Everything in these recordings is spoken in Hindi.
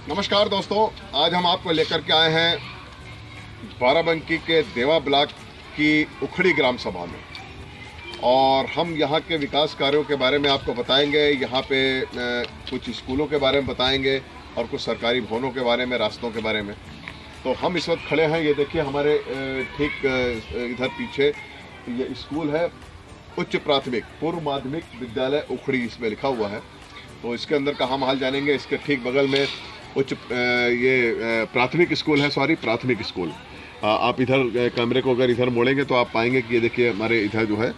नमस्कार दोस्तों, आज हम आपको लेकर के आए हैं बाराबंकी के देवा ब्लॉक की उखड़ी ग्राम सभा में और हम यहाँ के विकास कार्यों के बारे में आपको बताएंगे। यहाँ पे कुछ स्कूलों के बारे में बताएंगे और कुछ सरकारी भवनों के बारे में, रास्तों के बारे में। तो हम इस वक्त खड़े हैं, ये देखिए हमारे ठीक इधर पीछे ये स्कूल है, उच्च प्राथमिक पूर्व माध्यमिक विद्यालय उखड़ी इसमें लिखा हुआ है। तो इसके अंदर का हम हाल जानेंगे। इसके ठीक बगल में प्राथमिक स्कूल है, प्राथमिक स्कूल। आप इधर कैमरे को अगर इधर मोड़ेंगे तो आप पाएंगे कि ये देखिए हमारे इधर जो है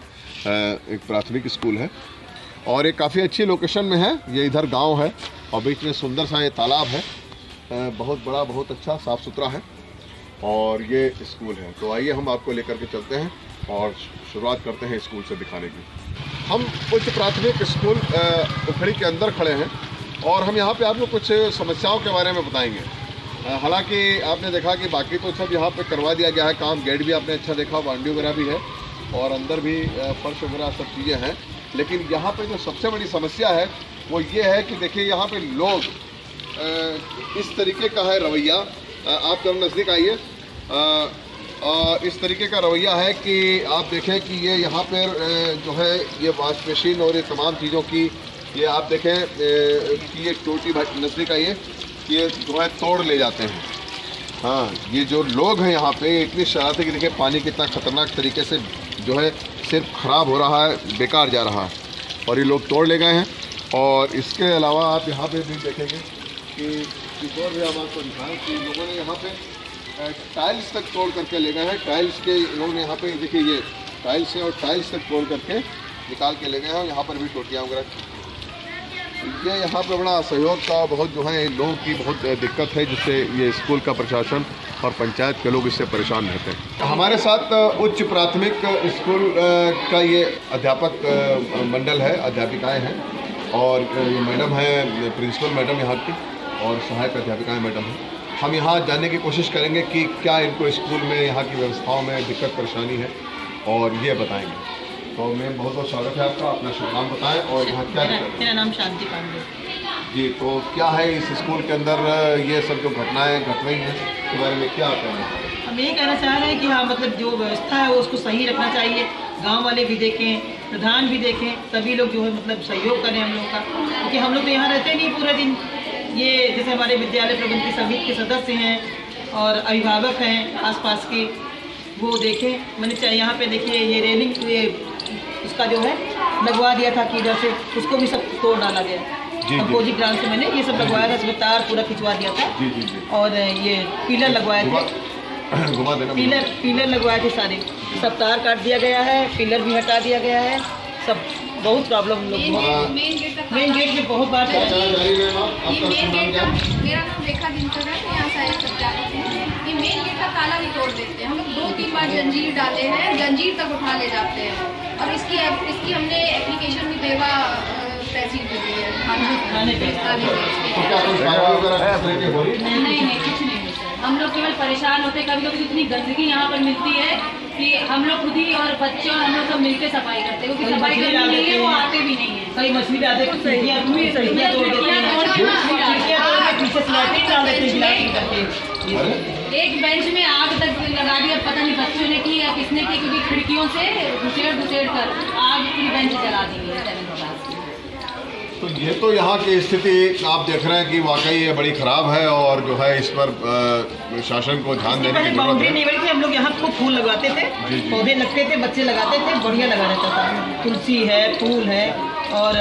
एक प्राथमिक स्कूल है और ये काफ़ी अच्छी लोकेशन में है। ये इधर गांव है और बीच में सुंदर सा ये तालाब है, बहुत बड़ा, बहुत अच्छा, साफ़ सुथरा है और ये स्कूल है। तो आइए हम आपको लेकर के चलते हैं और शुरुआत करते हैं स्कूल से दिखाने की। हम उच्च प्राथमिक स्कूल उखड़ी के अंदर खड़े हैं और हम यहाँ पे आपको कुछ समस्याओं के बारे में बताएंगे। हालांकि आपने देखा कि बाकी तो सब यहाँ पे करवा दिया गया है काम, गेट भी आपने अच्छा देखा, बाउंड्री वगैरह भी है और अंदर भी फर्श वगैरह सब चीज़ें हैं। लेकिन यहाँ पे जो सबसे बड़ी समस्या है वो ये है कि देखिए यहाँ पे लोग इस तरीके का है रवैया। आप जब नज़दीक आइए, इस तरीके का रवैया है कि आप देखें कि ये यहाँ पर जो है ये वॉश मशीन और ये तमाम चीज़ों की, ये आप देखें कि ये टोटी नज़दीक आइए कि ये जो है तोड़ ले जाते हैं। हाँ, ये जो लोग हैं यहाँ पे इतनी शरारत कि देखिए पानी कितना ख़तरनाक तरीके से जो है सिर्फ ख़राब हो रहा है, बेकार जा रहा है और ये लोग तोड़ ले गए हैं। और इसके अलावा आप यहाँ पे भी देखेंगे कि और भी हम आपको दिखाएँ कि लोगों ने यहाँ पे टाइल्स तक तोड़ करके ले गए हैं। टाइल्स के इन्होंने यहाँ पे देखिए ये टाइल्स है और टाइल्स तक तोड़ करके निकाल के ले गए हैं और यहाँ पर भी टोटियाँ वगैरह। ये यहाँ पे बड़ा सहयोग का बहुत जो है लोगों की बहुत दिक्कत है, जिससे ये स्कूल का प्रशासन और पंचायत के लोग इससे परेशान रहते हैं। हमारे साथ उच्च प्राथमिक स्कूल का ये अध्यापक मंडल है, अध्यापिकाएं हैं और ये मैडम है, प्रिंसिपल मैडम यहाँ की और सहायक अध्यापिकाएं मैडम हैं। हम यहाँ जानने की कोशिश करेंगे कि क्या इनको स्कूल में यहाँ की व्यवस्थाओं में दिक्कत परेशानी है और ये बताएँगे। तो मैम बहुत बहुत स्वागत है आपका, अपना शुभ नाम बताएं और यहाँ क्या मेरा नाम शांति पांडे जी। तो क्या है इस स्कूल के अंदर ये सब जो घटनाएं घट रही हैं इसके बारे में क्या कहना है? हम ये कहना चाह रहे हैं कि हाँ, मतलब जो व्यवस्था है वो उसको सही रखना चाहिए। गांव वाले भी देखें, प्रधान भी देखें, सभी लोग जो है मतलब सहयोग करें हम लोग का, क्योंकि हम लोग तो यहाँ रहते नहीं पूरे दिन। ये जैसे हमारे विद्यालय प्रबंधन समिति के सदस्य हैं और अभिभावक हैं आसपास के, वो देखें। मैंने चाहिए यहाँ पे देखिए ये रेलिंग, ये उसका जो है लगवा दिया था कि इधर से उसको भी सब तोड़ डाला गया। अपोजिट ग्राउंड से मैंने ये सब लगवाया था, इसमें तार पूरा खिंचवा दिया था। जी। और ये पिलर लगवाए थे, घुमा देना। पिलर लगवाए थे सारे, सब तार काट दिया गया है, पिलर भी हटा दिया गया है, सब बहुत प्रॉब्लम हम लोग। मेन गेट में बहुत बार मेरा नाम रेखा दिनकर है, यहाँ सारे सब जाते हैं। ये मेन गेट का ताला भी तोड़ देते हैं। हम लोग 2-3 बार जंजीर डाले हैं, जंजीर तक उठा ले जाते हैं और इसकी हमने एप्लीकेशन भी देवा तहसील को दी है, थाने पे। नहीं, कुछ नहीं होता। हम लोग केवल परेशान होते हैं। कभी कभी इतनी गंदगी यहाँ पर मिलती है कि हम लोग खुद ही और बच्चे और हम लोग सब मिलकर सफाई करते हैं, क्योंकि सफाई करने के लिए वो आते भी नहीं है। कई मछली डालते हैं, सही तोड़ देते हैं। एक बेंच में आग तक लगा दिया, पता नहीं बच्चों ने की या किसने की, क्योंकि खिड़कियों से घुसेड़ कर आग पूरी बेंच जला दी है। तो ये तो यहाँ की स्थिति आप देख रहे हैं कि वाकई ये बड़ी ख़राब है और जो है इस पर शासन को ध्यान देने की जरूरत बाउंड्री है। नहीं बल्कि हम लोग यहाँ खूब फूल लगवाते थे, पौधे लगते थे, बच्चे लगाते थे, बढ़िया लगा रहता था। तुलसी है, फूल है और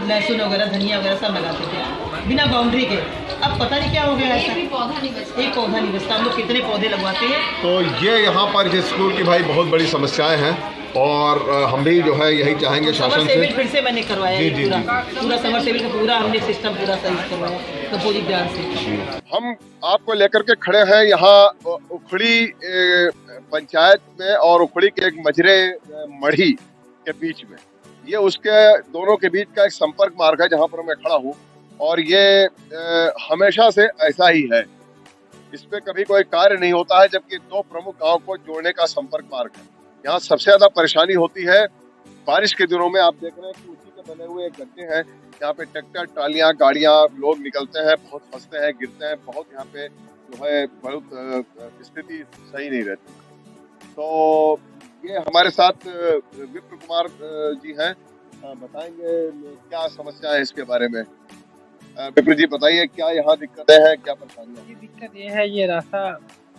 लहसुन वगैरह, धनिया वगैरह सब लगाते थे बिना बाउंड्री के। अब पता नहीं क्या हो गया, ऐसा एक पौधा नहीं बचता। हम लोग कितने पौधे लगवाते हैं। तो ये यहाँ पर इस स्कूल की भाई बहुत बड़ी समस्याएं हैं और हम भी जो है यही चाहेंगे शासन से। फिर से मैंने करवाया जी। पूरा समर सेविल का पूरा हमने सिस्टम पूरा सही करवाया अपोजिट ग्राउंड से। हम आपको लेकर के खड़े हैं यहाँ उखड़ी पंचायत में और उखड़ी के एक मजरे मढ़ी के बीच में। ये उसके दोनों के बीच का एक संपर्क मार्ग है जहाँ पर मैं खड़ा हूँ और ये हमेशा से ऐसा ही है। इस पे कभी कोई कार्य नहीं होता है, जबकि दो प्रमुख गांव को जोड़ने का संपर्क मार्ग है। यहाँ सबसे ज्यादा परेशानी होती है बारिश के दिनों में। आप देख रहे हैं कि उसी के बने हुए एक गड्ढे हैं यहाँ पे ट्रैक्टर, ट्रालियां, गाड़ियां, लोग निकलते हैं, बहुत फंसते हैं, गिरते हैं, बहुत यहाँ पे जो है बहुत स्थिति सही नहीं रहती। तो ये हमारे साथ विप्र कुमार जी हैं, बताएंगे क्या समस्या है इसके बारे में। विप्र जी बताइए, क्या यहाँ दिक्कतें हैं, क्या परेशानियाँ? ये दिक्कत ये है, ये रास्ता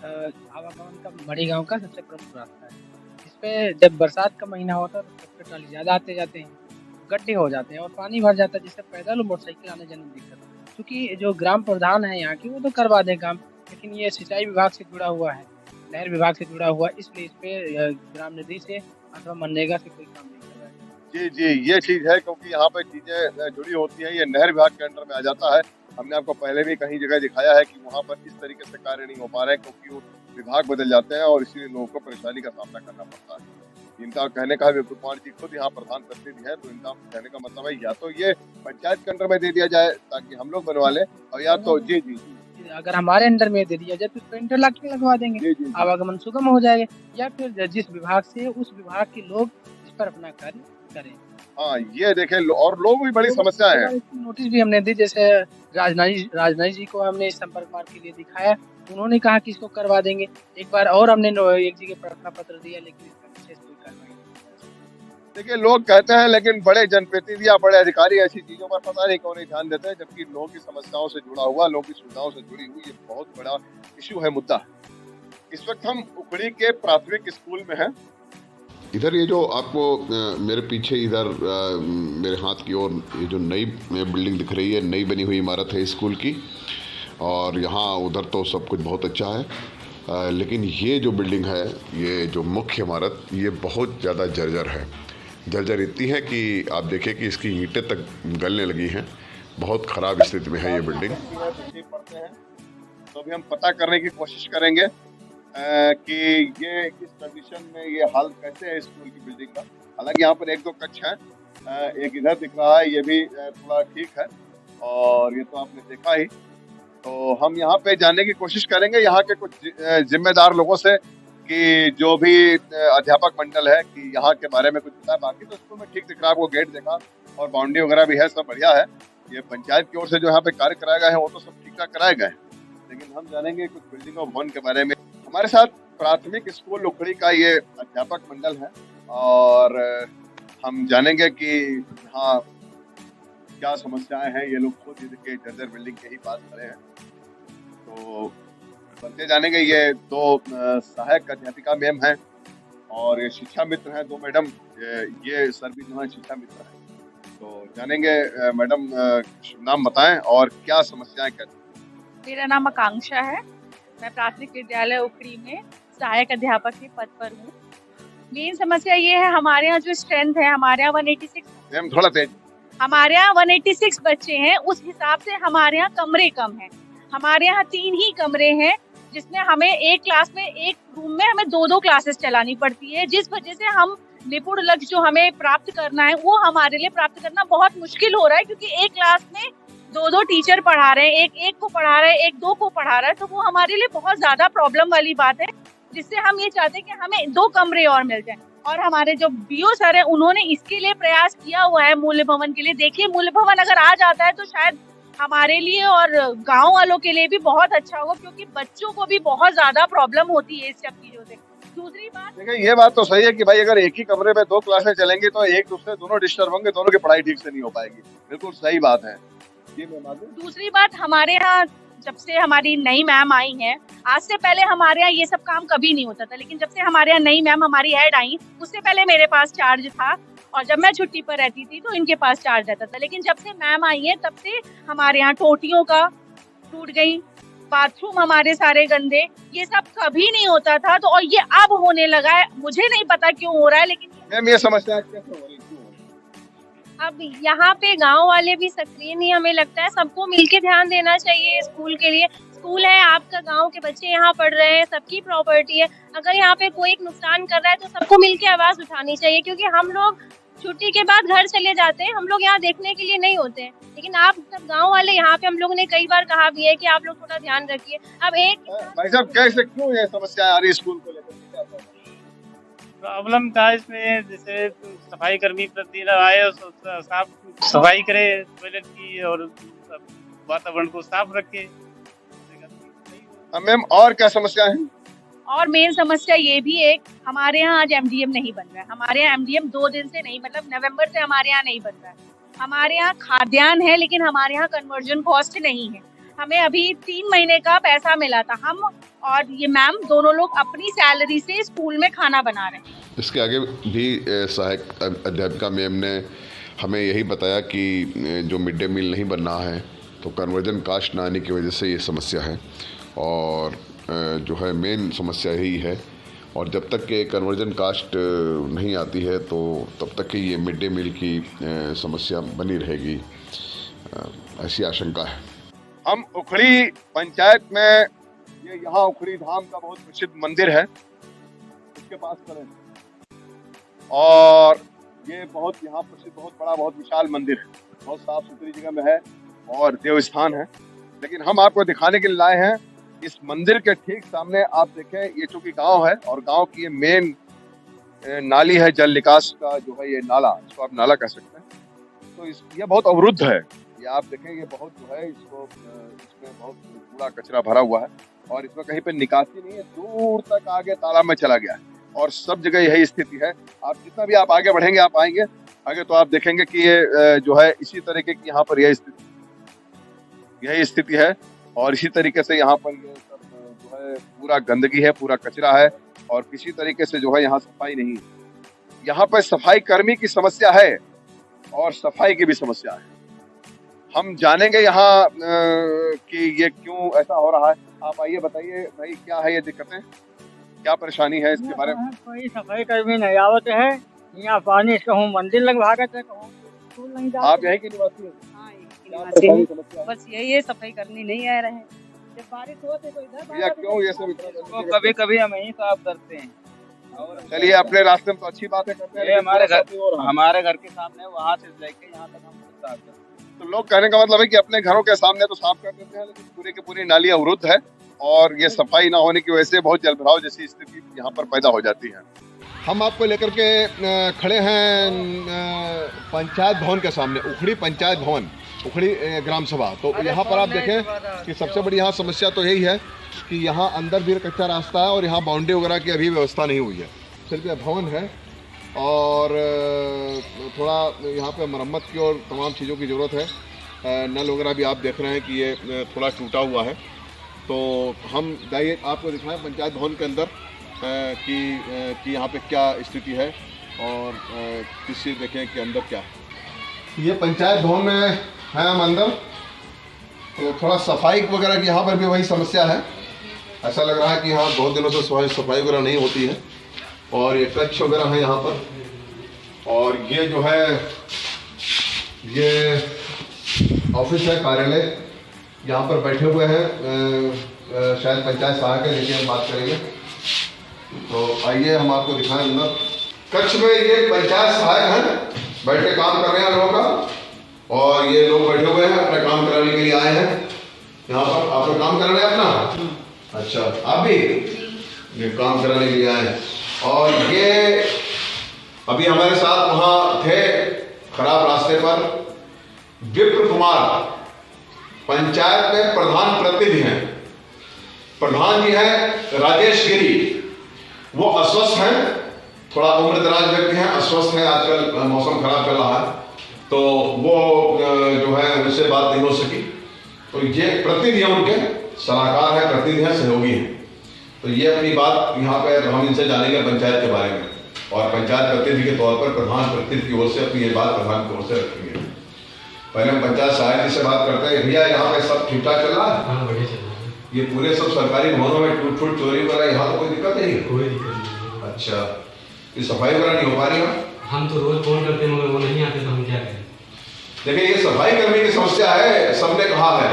आवागमन का बड़ी गांव का सबसे प्रमुख रास्ता है। इस पे जब बरसात का महीना होता है तो ट्रैक्टर ट्राली ज़्यादा आते जाते हैं, गड्ढे हो जाते हैं और पानी भर जाता है, जिससे पैदल और मोटरसाइकिल आने जाने में दिक्कत है। क्योंकि जो ग्राम प्रधान है यहाँ की, वो तो करवा दें काम, लेकिन ये सिंचाई विभाग से जुड़ा हुआ है, नहर विभाग से जुड़ा हुआ, इसलिए इस पे ग्राम निधि से अथवा मनरेगा से कोई काम नहीं कर रहा है। जी, ये चीज़ है, क्योंकि यहाँ पे चीज़ें जुड़ी होती हैं, ये नहर विभाग के अंडर में आ जाता है। हमने आपको पहले भी कहीं जगह दिखाया है कि वहाँ पर इस तरीके से कार्य नहीं हो पा रहे हैं, क्योंकि वो विभाग बदल जाते हैं और इसीलिए लोगों को परेशानी का सामना करना पड़ता है। इनका कहने का है, विप्र कुमार जी खुद यहाँ प्रधान प्रतिनिधि है, तो इनका कहने का मतलब है या तो ये पंचायत के अंडर में दे दिया जाए ताकि हम लोग बनवा लें, और या तो जी अगर हमारे अंडर में दे दिया जाए तो इसको इंटरलॉकिंग लगवा देंगे, आवागमन सुगम हो जाएगा, या फिर जिस विभाग से उस विभाग के लोग इस पर अपना कार्य करें। हाँ, ये देखें, और लोग भी बड़ी समस्या है। नोटिस भी हमने दी, जैसे राजनाथ जी को हमने इस संपर्क मार्ग के लिए दिखाया, उन्होंने कहा कि इसको करवा देंगे। एक बार और हमने एक जगह प्रार्थना पत्र दिया, लेकिन इसका विशेष कोई कार्रवाई नहीं। देखिए, लोग कहते हैं, लेकिन बड़े जनप्रतिनिधि या बड़े अधिकारी ऐसी चीजों पर पता नहीं क्यों नहीं ध्यान देते हैं, जबकि लोगों की समस्याओं से जुड़ा हुआ, लोगों की सुविधाओं से जुड़ी हुई ये बहुत बड़ा इश्यू है, मुद्दा है। इस वक्त हम उखड़ी के प्राथमिक स्कूल में हैं। इधर ये जो आपको मेरे पीछे इधर मेरे हाथ की ओर ये जो नई बिल्डिंग दिख रही है, नई बनी हुई इमारत है स्कूल की, और यहाँ उधर तो सब कुछ बहुत अच्छा है, लेकिन ये जो बिल्डिंग है, ये जो मुख्य इमारत, ये बहुत ज़्यादा जर्जर है। जर्जर इतनी है कि आप देखिए कि इसकी ईंटें तक गलने लगी हैं, बहुत ख़राब स्थिति में है ये बिल्डिंग। तो अभी हम पता करने की कोशिश करेंगे कि ये किस कंडीशन में, ये हाल कैसे है स्कूल की बिल्डिंग का। हालांकि यहाँ पर एक दो कक्ष हैं, एक इधर दिख रहा है, ये भी थोड़ा ठीक है, और ये तो आपने देखा ही। तो हम यहाँ पे जानने की कोशिश करेंगे यहाँ के कुछ जिम्मेदार लोगों से कि जो भी अध्यापक मंडल है, कि यहाँ के बारे में कुछ पता है। बाकी तो स्कूल में ठीक दिख रहा है, आपको गेट देखा और बाउंड्री वगैरह भी है, सब बढ़िया है। ये पंचायत की ओर से जो यहाँ पे कार्य कराए गए हैं वो तो सब ठीक ठाक कराए गए हैं, लेकिन हम जानेंगे कुछ बिल्डिंग और भवन के बारे में। हमारे साथ प्राथमिक स्कूल उखड़ी का ये अध्यापक मंडल है, और हम जानेंगे कि यहाँ क्या समस्याएं हैं। ये लोग खुद के जर्जर बिल्डिंग के ही पास खड़े हैं, तो बनते जानेंगे। ये दो सहायक अध्यापिका मैम हैं और ये शिक्षा मित्र हैं, दो मैडम, ये सर भी जो है शिक्षा मित्र हैं। तो जानेंगे, मैडम शुभ नाम बताएं और क्या समस्याएं करती हैं। मेरा नाम आकांक्षा है, मैं प्राथमिक विद्यालय उखड़ी में सहायक अध्यापक के पद पर हूँ। मेन समस्या ये है, हमारे यहाँ जो स्ट्रेंथ है, हमारे यहाँ 186, मैम थोड़ा तेज, हमारे यहाँ 186 बच्चे हैं, उस हिसाब से हमारे यहाँ कमरे कम हैं। हमारे यहाँ 3 ही कमरे हैं, जिसमें हमें एक क्लास में, एक रूम में हमें 2-2 क्लासेस चलानी पड़ती है, जिस वजह से हम निपुण लक्ष्य जो हमें प्राप्त करना है, वो हमारे लिए प्राप्त करना बहुत मुश्किल हो रहा है, क्योंकि एक क्लास में 2-2 टीचर पढ़ा रहे हैं, एक को पढ़ा रहे हैं, एक 2 को पढ़ा रहा है, तो वो हमारे लिए बहुत ज्यादा प्रॉब्लम वाली बात है, जिससे हम ये चाहते हैं कि हमें 2 कमरे और मिल जाए। और हमारे जो बीओ सर है, उन्होंने इसके लिए प्रयास किया हुआ है मूल्य भवन के लिए। देखिए, मूल्य भवन अगर आ जाता है तो शायद हमारे लिए और गांव वालों के लिए भी बहुत अच्छा होगा, क्योंकि बच्चों को भी बहुत ज्यादा प्रॉब्लम होती है इस सब चीजों से। दूसरी बात, देखिए, ये बात तो सही है कि भाई अगर एक ही कमरे में 2 क्लासें चलेंगी तो एक दूसरे दोनों डिस्टर्ब होंगे, दोनों की पढ़ाई ठीक से नहीं हो पाएगी। बिल्कुल सही बात है। दूसरी बात, हमारे यहाँ जब से हमारी नई मैम आई हैं, आज से पहले हमारे यहाँ ये सब काम कभी नहीं होता था, लेकिन जब से हमारे यहाँ नई मैम हमारी हेड आई, उससे पहले मेरे पास चार्ज था, और जब मैं छुट्टी पर रहती थी तो इनके पास चार्ज रहता था। लेकिन जब से मैम आई है, तब से हमारे यहाँ टोटियों का टूट गई, बाथरूम हमारे सारे गंदे, ये सब कभी नहीं होता था, तो और ये अब होने लगा है। मुझे नहीं पता क्यों हो रहा है, लेकिन मैम ये समस्या कैसे हो रही है? अब यहाँ पे गांव वाले भी सक्रिय नहीं, हमें लगता है सबको मिलके ध्यान देना चाहिए स्कूल के लिए। स्कूल है, आपका गांव के बच्चे यहाँ पढ़ रहे हैं, सबकी प्रॉपर्टी है। अगर यहाँ पे कोई एक नुकसान कर रहा है तो सबको मिलके आवाज उठानी चाहिए, क्योंकि हम लोग छुट्टी के बाद घर चले जाते हैं, हम लोग यहाँ देखने के लिए नहीं होते हैं। लेकिन आप सब गांव वाले यहाँ पे, हम लोगों ने कई बार कहा भी है कि आप लोग थोड़ा ध्यान रखिए। अब एक भाई साहब, कैसे क्यों ये समस्या आ रही है स्कूल को लेकर? प्रॉब्लम था इसमें, जैसे सफाई कर्मी प्रतिदिन आए और साफ सफाई करे टॉयलेट की और वातावरण को साफ रखे। मैम और क्या समस्या है? और मेन समस्या ये भी है, हमारे यहाँ आज एमडीएम नहीं बन रहा है। हमारे यहाँ एमडीएम 2 दिन से नहीं, मतलब नवंबर से हमारे यहाँ नहीं बन रहा है। हमारे यहाँ खाद्यान्न है लेकिन हमारे यहाँ कन्वर्जन कॉस्ट नहीं है। हमें अभी 3 महीने का पैसा मिला था, हम और ये मैम दोनों लोग अपनी सैलरी से स्कूल में खाना बना रहे हैं। इसके आगे भी सहायक अध्यापिका मैम ने हमें यही बताया कि जो मिड डे मील नहीं बन रहा है तो कन्वर्जन कास्ट ना आने की वजह से ये समस्या है, और जो है मेन समस्या यही है। और जब तक के कन्वर्जन कास्ट नहीं आती है तो तब तक कि ये मिड डे मील की समस्या बनी रहेगी, ऐसी आशंका है। हम उखड़ी पंचायत में, ये यहाँ उखड़ी धाम का बहुत प्रसिद्ध मंदिर है, उसके पास खड़े हैं, और ये बहुत यहाँ प्रसिद्ध, बहुत बड़ा, बहुत विशाल मंदिर है, बहुत साफ सुथरी जगह में है और देवस्थान है। लेकिन हम आपको दिखाने के लिए लाए हैं इस मंदिर के ठीक सामने। आप देखें, ये चूंकि गांव है और गांव की ये मेन नाली है, जल निकास का जो है ये नाला, इसको आप नाला कह सकते हैं। तो ये बहुत अवरुद्ध है। ये आप देखें, ये बहुत जो है इसमें बहुत कूड़ा कचरा भरा हुआ है और इसमें कहीं पे निकासी नहीं है, दूर तक आगे तालाब में चला गया है और सब जगह यही स्थिति है। आप जितना भी आप आगे बढ़ेंगे, आप आएंगे आगे तो आप देखेंगे कि ये जो है इसी तरीके की यहाँ पर यही स्थिति है और इसी तरीके से यहाँ पर ये सब जो है पूरा गंदगी है, पूरा कचरा है और किसी तरीके से जो है यहाँ सफाई नहीं है। यहाँ पर सफाई कर्मी की समस्या है और सफाई की भी समस्या है। हम जानेंगे यहाँ कि ये क्यों ऐसा हो रहा है। आप आइए, बताइए भाई, क्या है ये दिक्कतें, क्या परेशानी है इसके बारे में? कोई सफाई कर्मी नहीं आवत है यहाँ, पानी कहूँ मंदिर लग भागत है, कहूँ स्कूल नहीं जाते। आप यही के निवासी हो? बस यही है, सफाई करनी नहीं आ रहे हैं। जब बारिश होती तो भैया क्यों ये सब? कभी कभी हम यही साफ करते हैं। चलिए, अपने रास्ते में तो अच्छी बात है करते हैं। हमारे घर के सामने, वहाँ से लेके यहाँ तक हम साफ करते हैं। तो लोग कहने का मतलब है कि अपने घरों के सामने तो साफ कर देते हैं, लेकिन पूरे की पूरी नाली अवरुद्ध है और ये सफाई ना होने की वजह से बहुत जलभराव जैसी स्थिति यहाँ पर पैदा हो जाती है। हम आपको लेकर के खड़े हैं पंचायत भवन के सामने, उखड़ी पंचायत भवन, उखड़ी ग्राम सभा। तो यहाँ पर आप देखें कि सबसे बड़ी यहाँ समस्या तो यही है कि यहाँ अंदर भी कच्चा रास्ता है और यहाँ बाउंड्री वगैरह की अभी व्यवस्था नहीं हुई है। सिर्फ यह भवन है और थोड़ा यहाँ पे मरम्मत की और तमाम चीज़ों की ज़रूरत है। नल वगैरह भी आप देख रहे हैं कि ये थोड़ा टूटा हुआ है। तो हम जाइए आपको दिखाएं पंचायत भवन के अंदर कि यहाँ पे क्या स्थिति है और किस चीज़ देखें कि अंदर क्या है। ये पंचायत भवन में है हम अंदर, तो थोड़ा सफाई वगैरह की यहाँ पर भी वही समस्या है। ऐसा लग रहा है कि यहाँ बहुत दिनों से सफाई वगैरह नहीं होती है और ये कच्छ वगैरह है यहाँ पर। और ये जो है ये ऑफिस है, कार्यालय, यहाँ पर बैठे हुए हैं शायद पंचायत सहायक है, जिनकी हम बात करेंगे। तो आइए हम आपको दिखाएं अंदर। कच्छ में ये पंचायत सहायक हैं, बैठ के काम कर रहे हैं लोगों का, और ये लोग बैठे हुए हैं अपना काम कराने के लिए आए हैं यहाँ पर। आप लोग काम कर रहे हैं अपना? अच्छा, आप भी ये काम कराने के लिए आए हैं। और ये अभी हमारे साथ वहाँ थे खराब रास्ते पर विप्र कुमार, पंचायत में प्रधान प्रतिनिधि हैं। प्रधान जी हैं राजेश गिरी, वो अस्वस्थ हैं, थोड़ा उम्र दराज व्यक्ति हैं, अस्वस्थ हैं, आजकल मौसम खराब चल रहा है तो वो जो है उनसे बात नहीं हो सकी। तो ये प्रतिनिधि हैं, उनके सलाहकार हैं, प्रतिनिधि हैं, सहयोगी हैं। तो ये अपनी बात यहाँ पे हम इनसे जानेंगे पंचायत के बारे में, और पंचायत प्रतिनिधि के तौर पर प्रधान प्रतिनिधि की ओर से अपनी ये बात प्रधान की ओर से रखेंगे। पहले हम पंचायत सहायक जी से बात करते हैं। भैया, यहाँ पे सब ठीक ठाक चल रहा है? हाँ, बढ़िया चल रहा है। ये पूरे सब सरकारी भवनों में टूट फूट चोरी वगैरह, यहाँ तो कोई दिक्कत नहीं है? कोई दिक्कत नहीं। अच्छा, ये सफाई वगैरह नहीं हो पा रही है? हम तो रोज फोन करते हैं मगर वो नहीं आते, तो हम क्या करें? देखिए, ये सफाई कर्मी की समस्या है, सबने कहा है।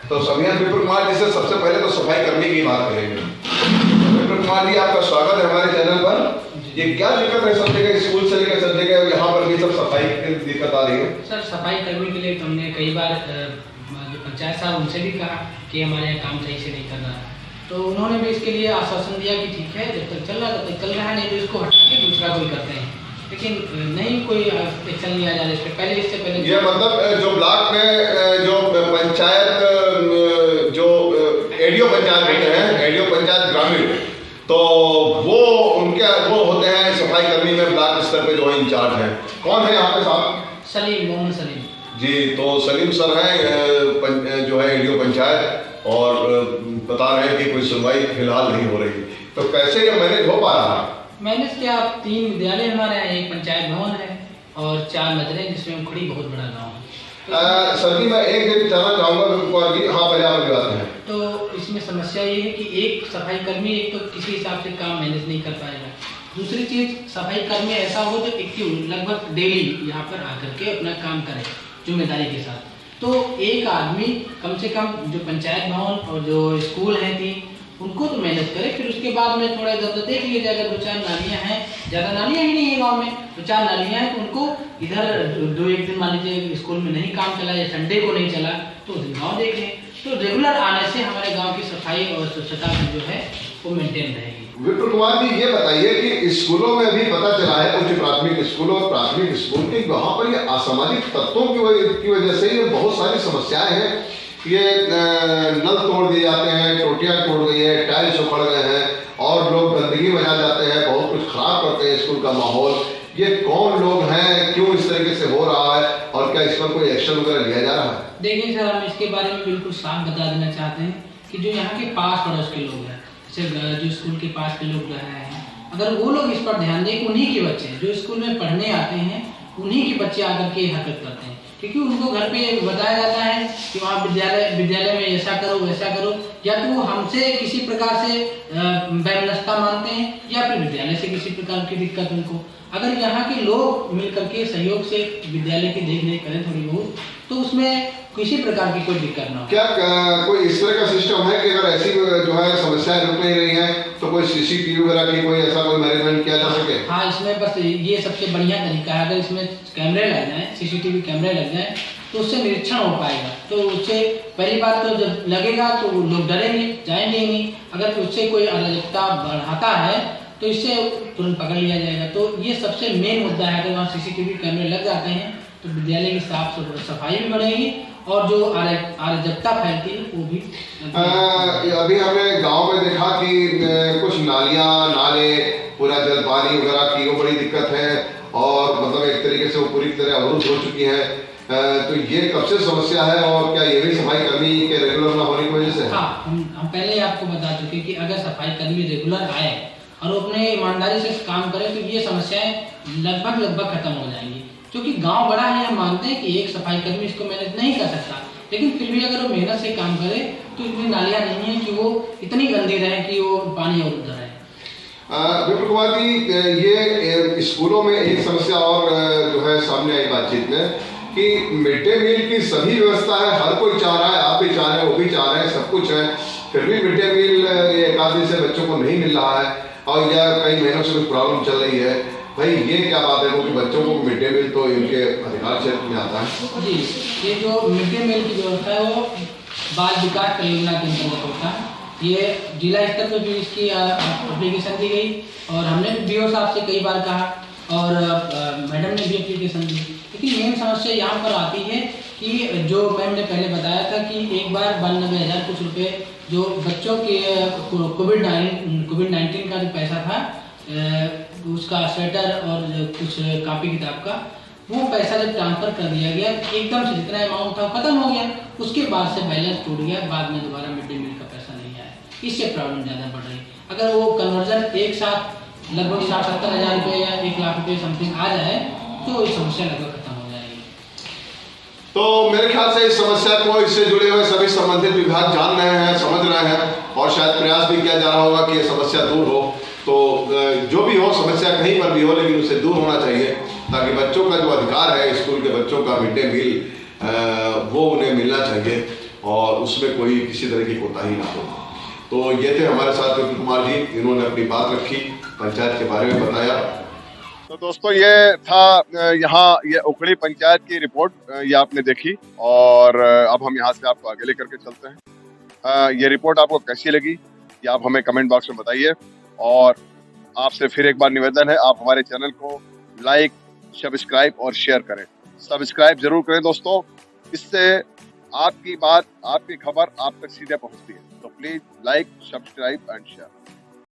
तो सभी विप्र कुमार जी से सबसे पहले तो सफाई कर्मी की बात करेंगे। विप्र कुमार जी, आपका स्वागत है हमारे चैनल पर। ये क्या दिक्कत है सब जगह, स्कूल से लेकर सब जगह यहाँ पर भी सब सफाई की दिक्कत आ रही है? सर, सफाई कर्मी के लिए हमने कई बार जो पंचायत साहब उनसे भी कहा कि हमारे यहाँ काम सही से नहीं कर रहा है, तो उन्होंने भी इसके लिए आश्वासन दिया कि ठीक है, जब तक चल रहा तब तक चल रहा है, नहीं तो इसको हटा के दूसरा कोई करते हैं। लेकिन नहीं कोई एक्शन लिया जा रहा है इस पर। इससे पहले ये मतलब जो ब्लॉक में जो पंचायत जो एडीओ पंचायत होते हैं, एडीओ पंचायत ग्रामीण, तो वो उनके वो होते हैं सफाई कर्मी में ब्लॉक स्तर पे जो है इंचार्ज हैं। कौन है यहाँ पे साहब? सलीम, मोहम्मद सलीम जी। तो सलीम सर हैं जो है एडीओ पंचायत, और बता रहे हैं कि कोई सुनवाई फिलहाल नहीं हो रही। तो कैसे ये मैनेज हो पा रहा है? मैनेज क्या, 3 विद्यालय हमारे यहाँ, एक पंचायत भवन है और 4 नजरें, जिसमें उखड़ी बहुत बड़ा गाँव है। सर जी मैं एक दिन जानना चाहूँगा जी, हाँ पहले आप बात हैं। तो इसमें समस्या ये है कि एक सफाई कर्मी एक तो किसी हिसाब से काम मैनेज नहीं कर पाएगा। दूसरी चीज़, सफाई कर्मी ऐसा हो जो एक्टिव लगभग डेली यहाँ पर आकर के अपना काम करे जिम्मेदारी के साथ। तो एक आदमी कम से कम जो पंचायत भवन और जो स्कूल हैं 3, उनको तो मैनेज करे, फिर उसके बाद में थोड़ा इधर देख लीजिए। अगर 2-4 नालियाँ हैं, ज़्यादा नालियाँ ही नहीं है गांव में, 2-4 नालियाँ हैं, तो उनको इधर 2-1 दिन मान लीजिए स्कूल में नहीं काम चला या संडे को नहीं चला तो उस दिन गाँव देख लें। तो रेगुलर आने से हमारे गाँव की सफाई और स्वच्छता जो है वो मेंटेन रहेगी। विपुल कुमार जी ये बताइए कि स्कूलों में भी पता चला है, कुछ प्राथमिक स्कूल और प्राथमिक स्कूल के वहाँ पर ये असामाजिक तत्वों की वजह से ये बहुत सारी समस्याएं हैं। ये नल तोड़ दिए जाते हैं, टोटियाँ टूट गई है, टाइल्स उखड़ गए हैं, और लोग गंदगी बजा जाते हैं, बहुत कुछ खराब करते हैं स्कूल का माहौल। ये कौन लोग हैं, क्यों इस तरीके से हो रहा है, और क्या इस पर कोई एक्शन वगैरह लिया जा रहा है? देखिए सर, हम इसके बारे में बिल्कुल साफ बता देना चाहते हैं कि जो यहाँ के पास पड़ोस के लोग हैं, जैसे जो स्कूल के पास के लोग रहे हैं, अगर वो लोग इस पर ध्यान दें, उन्हीं के बच्चे जो स्कूल में पढ़ने आते हैं, उन्हीं के बच्चे आकर के हरकत करते हैं। क्योंकि उनको घर पे बताया जाता है कि वहाँ विद्यालय में ऐसा करो वैसा करो, या तो वो हमसे किसी प्रकार से वैमनस्यता मानते हैं, या फिर विद्यालय से किसी प्रकार की दिक्कत उनको। अगर यहाँ के लोग मिल करके सहयोग से विद्यालय की देखरेख करें थोड़ी बहुत, तो उसमें किसी प्रकार की कोई दिक्कत ना हो। क्या कोई इस तरह का सिस्टम है कि अगर ऐसी जो है समस्याएं रुक नहीं रही हैं, तो कोई सीसीटीवी वगैरह की कोई ऐसा कोई मैनेजमेंट किया जा सके? हाँ, इसमें बस ये सबसे बढ़िया तरीका है। अगर इसमें कैमरे लग जाए, सीसीटीवी कैमरे लग जाए, तो उससे निरीक्षण हो पाएगा। तो उससे पहली बात तो जब लगेगा तो लोग डरेंगे, जाएंगे नहीं। अगर उससे कोई अराजकता बढ़ाता है तो इससे तुरंत पकड़ लिया जाएगा। तो ये सबसे मेन मुद्दा है। अगर वहाँ सीसीटीवी कैमरे लग जाते हैं तो विद्यालय की साफ सफाई भी बढ़ेगी, और जो अराजकता फैलती है वो भी। अभी हमने गांव में देखा कि कुछ नालियां, नाले, पूरा जल पानी वगैरह की वो बड़ी दिक्कत है, और मतलब एक तरीके से वो पूरी तरह अवरुद्ध हो चुकी है। तो ये कब से समस्या है, और क्या ये भी सफाई कर्मी के रेगुलर न होने की वजह से है? हाँ, हम पहले आपको बता चुके कि अगर सफाई कर्मी रेगुलर आए और अपने ईमानदारी से काम करें तो ये समस्याएं लगभग खत्म हो जाएंगी। क्योंकि गांव बड़ा है, हम मानते हैं कि एक सफाई कर्मी इसको मैनेज नहीं कर सकता, लेकिन फिर भी अगर वो मेहनत से काम करे तो इतनी नालियाँ नहीं है कि वो इतनी गंदी रहे कि वो पानी अवरुद्ध रहे। विपुल कुमार जी, ये स्कूलों में एक समस्या और जो है सामने आई बातचीत में कि मिड डे मील की सभी व्यवस्था है, हर कोई चाह रहा है, आप भी चाह रहे हैं, वो भी चाह रहे हैं, सब कुछ है, फिर भी मिड डे मील एक आदमी से बच्चों को नहीं मिल रहा है, और या कई महीनों से कोई प्रॉब्लम चल रही है। भाई ये क्या बात है, क्योंकि बच्चों को मिड डे मील तो इनके अधिकार क्षेत्र में आता है। जी, ये जो मिड डे मील की व्यवस्था है वो बाल विकास परियोजना के अंतर्गत होता है। ये जिला स्तर पर भी इसकी एप्लीकेशन दी गई, और हमने भी BO साहब से कई बार कहा, और मैडम ने भी एप्लीकेशन दी। लेकिन मेन समस्या यहाँ पर आती है कि जो मैम ने पहले बताया था कि एक बार 92,000 कुछ रुपये जो बच्चों के कोविड-19 का जो पैसा था, उसका स्वेटर और कुछ कापी किताब का, वो पैसा जब ट्रांसफर कर दिया गया, एकदम से जितना अमाउंट था खत्म हो गया। उसके बाद से बैलेंस टूट गया, बाद में दोबारा मिड डे मील का पैसा नहीं आया। इससे प्रॉब्लम ज़्यादा बढ़ रही। अगर वो कन्वर्जन एक साथ लगभग 60-70 हज़ार रुपये या 1 लाख रुपये समथिंग आ जाए तो ये समस्या लगभग खत्म हो जाएगी। तो मेरे ख्याल से इस समस्या को, इससे जुड़े हुए सभी संबंधित विभाग जान रहे हैं, समझ रहे हैं, और शायद प्रयास भी किया जा रहा होगा कि ये समस्या दूर हो। तो जो भी हो, समस्या कहीं पर भी हो, लेकिन उससे दूर होना चाहिए, ताकि बच्चों का जो अधिकार है, स्कूल के बच्चों का मिड डे मील, वो उन्हें मिलना चाहिए, और उसमें कोई किसी तरह की कोताही ना हो। तो ये थे हमारे साथ विपुल कुमार जी, इन्होंने अपनी बात रखी, पंचायत के बारे में बताया। तो दोस्तों, ये था यहाँ ये उखड़ी पंचायत की रिपोर्ट, ये आपने देखी, और अब हम यहाँ से आपको आगे लेकर के चलते हैं। ये रिपोर्ट आपको कैसी लगी ये आप हमें कमेंट बॉक्स में बताइए। और आपसे फिर एक बार निवेदन है, आप हमारे चैनल को लाइक, सब्सक्राइब और शेयर करें। सब्सक्राइब जरूर करें दोस्तों, इससे आपकी बात, आपकी खबर आप तक सीधे पहुंचती है। तो please like, subscribe and share.